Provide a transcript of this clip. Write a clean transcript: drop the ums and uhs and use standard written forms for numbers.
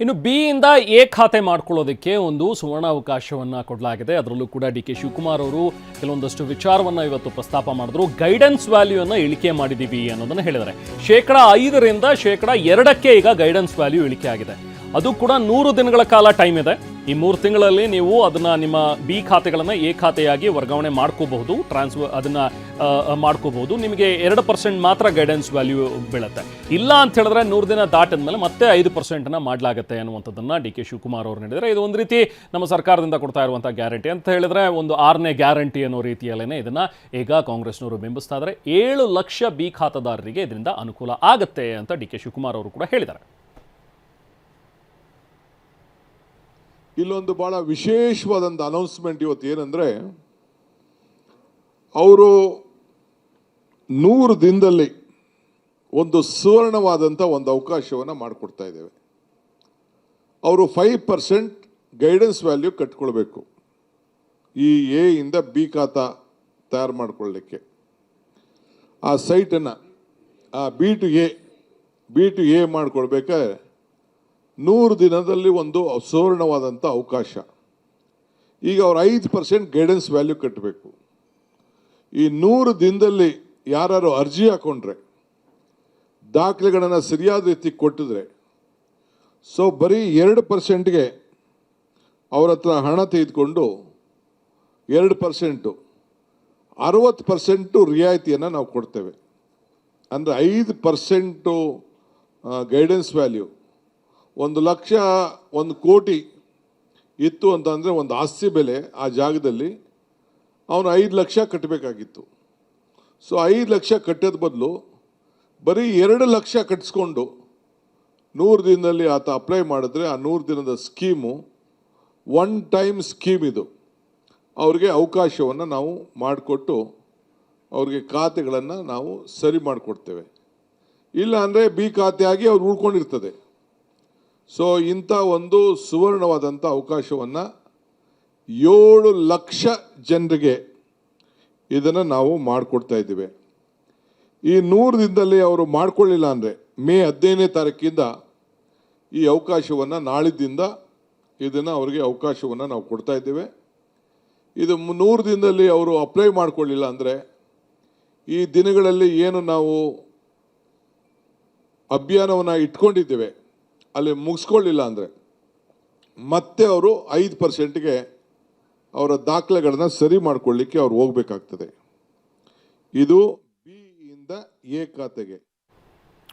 ಇನ್ನು ಬಿ ಇಂದ ಎ ಖಾತೆ ಮಾಡ್ಕೊಳ್ಳೋದಕ್ಕೆ ಒಂದು ಸುವರ್ಣಾವಕಾಶವನ್ನು ಕೊಡಲಾಗಿದೆ. ಅದರಲ್ಲೂ ಕೂಡ ಡಿ.ಕೆ. ಶಿವಕುಮಾರ್ ಅವರು ಕೆಲವೊಂದಷ್ಟು ವಿಚಾರವನ್ನು ಇವತ್ತು ಪ್ರಸ್ತಾಪ ಮಾಡಿದ್ರು. ಗೈಡೆನ್ಸ್ ವ್ಯಾಲ್ಯೂವನ್ನು ಇಳಿಕೆ ಮಾಡಿದ್ದೀವಿ ಅನ್ನೋದನ್ನು ಹೇಳಿದ್ದಾರೆ. 5% 2% ಈಗ ಗೈಡೆನ್ಸ್ ವ್ಯಾಲ್ಯೂ ಇಳಿಕೆ ಆಗಿದೆ. ಅದು ಕೂಡ 100 ದಿನಗಳ ಕಾಲ ಟೈಮ್ ಇದೆ. ಈ 3 ತಿಂಗಳಲ್ಲಿ ನೀವು ಅದನ್ನ ನಿಮ್ಮ ಬಿ ಖಾತೆಗಳನ್ನು ಎ ಖಾತೆಯಾಗಿ ವರ್ಗಾವಣೆ ಮಾಡ್ಕೋಬಹುದು, ಅದನ್ನ ಮಾಡ್ಕೋಬಹುದು. ನಿಮಗೆ 2% ಮಾತ್ರ ಗೈಡೆನ್ಸ್ ವ್ಯಾಲ್ಯೂ ಬೀಳುತ್ತೆ. ಇಲ್ಲ ಅಂತ ಹೇಳಿದ್ರೆ 100 ದಿನ ದಾಟಿದ ಮೇಲೆ ಮತ್ತೆ 5% ಮಾಡಲಾಗುತ್ತೆ ಅನ್ನುವಂಥದ್ದನ್ನ ಡಿ.ಕೆ. ಶಿವಕುಮಾರ್ ಅವರು ನೀಡಿದರೆ, ಇದು ಒಂದು ರೀತಿ ನಮ್ಮ ಸರ್ಕಾರದಿಂದ ಕೊಡ್ತಾ ಇರುವಂತಹ ಗ್ಯಾರಂಟಿ ಅಂತ ಹೇಳಿದ್ರೆ ಒಂದು 6ನೇ ಗ್ಯಾರಂಟಿ ಅನ್ನೋ ರೀತಿಯಲ್ಲೇನೆ ಇದನ್ನ ಈಗ ಕಾಂಗ್ರೆಸ್ನವರು ಬಿಂಬಿಸ್ತಾ ಇದ್ದಾರೆ. 7 ಲಕ್ಷ ಬಿ ಖಾತೆದಾರರಿಗೆ ಇದರಿಂದ ಅನುಕೂಲ ಆಗುತ್ತೆ ಅಂತ ಡಿ.ಕೆ. ಶಿವಕುಮಾರ್ ಅವರು ಕೂಡ ಹೇಳಿದ್ದಾರೆ. ಇಲ್ಲೊಂದು ಬಹಳ ವಿಶೇಷವಾದಂಥ ಅನೌನ್ಸ್ಮೆಂಟ್ ಇವತ್ತು ಏನಂದ್ರೆ, ಅವರು 100 ದಿನದಲ್ಲಿ ಒಂದು ಸುವರ್ಣವಾದಂಥ ಒಂದು ಅವಕಾಶವನ್ನು ಮಾಡಿಕೊಡ್ತಾ ಇದ್ದೇವೆ. ಅವರು 5% ಗೈಡೆನ್ಸ್ ವ್ಯಾಲ್ಯೂ ಕಟ್ಕೊಳ್ಬೇಕು ಈ ಎ ಇಂದ ಬಿ ಖಾತಾ ತಯಾರು ಮಾಡ್ಕೊಳ್ಳಿಕ್ಕೆ. ಆ ಸೈಟನ್ನು ಬಿ ಟು ಎ ಮಾಡ್ಕೊಳ್ಬೇಕಾದ್ರೆ 100 ದಿನದಲ್ಲಿ ಒಂದು ಸುವರ್ಣವಾದಂಥ ಅವಕಾಶ. ಈಗ ಅವ್ರು 5% ಗೈಡೆನ್ಸ್ ವ್ಯಾಲ್ಯೂ ಕಟ್ಟಬೇಕು. ಈ 100 ದಿನದಲ್ಲಿ ಯಾರು ಅರ್ಜಿ ಹಾಕೊಂಡ್ರೆ, ದಾಖಲೆಗಳನ್ನು ಸರಿಯಾದ ರೀತಿ ಕೊಟ್ಟಿದ್ರೆ, ಬರೀ 2%ಗೆ ಅವ್ರ ಹತ್ರ ಹಣ ತೆಗೆದುಕೊಂಡು 2% 60% ರಿಯಾಯಿತಿಯನ್ನು ನಾವು ಕೊಡ್ತೇವೆ. ಅಂದರೆ 5% ಗೈಡೆನ್ಸ್ ವ್ಯಾಲ್ಯೂ 1 ಲಕ್ಷ 1 ಕೋಟಿ ಇತ್ತು ಅಂತಂದರೆ ಒಂದು ಆಸ್ತಿ ಬೆಲೆ ಆ ಜಾಗದಲ್ಲಿ ಅವನು 5 ಲಕ್ಷ ಕಟ್ಟಬೇಕಾಗಿತ್ತು. 5 ಲಕ್ಷ ಕಟ್ಟೋದ ಬದಲು ಬರೀ 2 ಲಕ್ಷ ಕಟ್ಟಿಸ್ಕೊಂಡು 100 ದಿನದಲ್ಲಿ ಆತ ಅಪ್ಲೈ ಮಾಡಿದ್ರೆ ಆ 100 ದಿನದ ಸ್ಕೀಮು ಒನ್ ಟೈಮ್ ಸ್ಕೀಮ್ ಇದು. ಅವ್ರಿಗೆ ಅವಕಾಶವನ್ನು ನಾವು ಮಾಡಿಕೊಟ್ಟು ಅವ್ರಿಗೆ ಖಾತೆಗಳನ್ನು ನಾವು ಸರಿ ಮಾಡಿಕೊಡ್ತೇವೆ. ಇಲ್ಲ ಅಂದರೆ ಬಿ ಖಾತೆಯಾಗಿ ಅವ್ರು ಉಳ್ಕೊಂಡಿರ್ತದೆ. ಇಂಥ ಒಂದು ಸುವರ್ಣವಾದಂಥ ಅವಕಾಶವನ್ನು 7 ಲಕ್ಷ ಜನರಿಗೆ ಇದನ್ನು ನಾವು ಮಾಡಿಕೊಡ್ತಾ ಇದ್ದೀವಿ. ಈ 100 ದಿನದಲ್ಲಿ ಅವರು ಮಾಡಿಕೊಳ್ಳಿಲ್ಲ ಅಂದರೆ ಮೇ 15ನೇ ತಾರೀಕಿಂದ ಈ ಅವಕಾಶವನ್ನು, ನಾಳಿದ್ದಿಂದ ಇದನ್ನು ಅವರಿಗೆ ಅವಕಾಶವನ್ನು ನಾವು ಕೊಡ್ತಾ ಇದ್ದೇವೆ. ಇದು 100 ದಿನದಲ್ಲಿ ಅವರು ಅಪ್ಲೈ ಮಾಡಿಕೊಳ್ಳಿಲ್ಲ ಅಂದರೆ ಈ ದಿನಗಳಲ್ಲಿ ಏನು ನಾವು ಅಭಿಯಾನವನ್ನು ಇಟ್ಕೊಂಡಿದ್ದೇವೆ ಅಲ್ಲಿ ಮುಗಿಸ್ಕೊಳ್ಳಿಲ್ಲ ಅಂದರೆ ಮತ್ತೆ ಅವರು 5%ಗೆ ಅವರ ದಾಖಲೆಗಳನ್ನು ಸರಿ ಮಾಡಿಕೊಳ್ಳಿಕ್ಕೆ ಅವ್ರು ಹೋಗಬೇಕಾಗ್ತದೆ. ಇದು ಬಿ ಇಂದ ಎ ಖಾತೆಗೆ.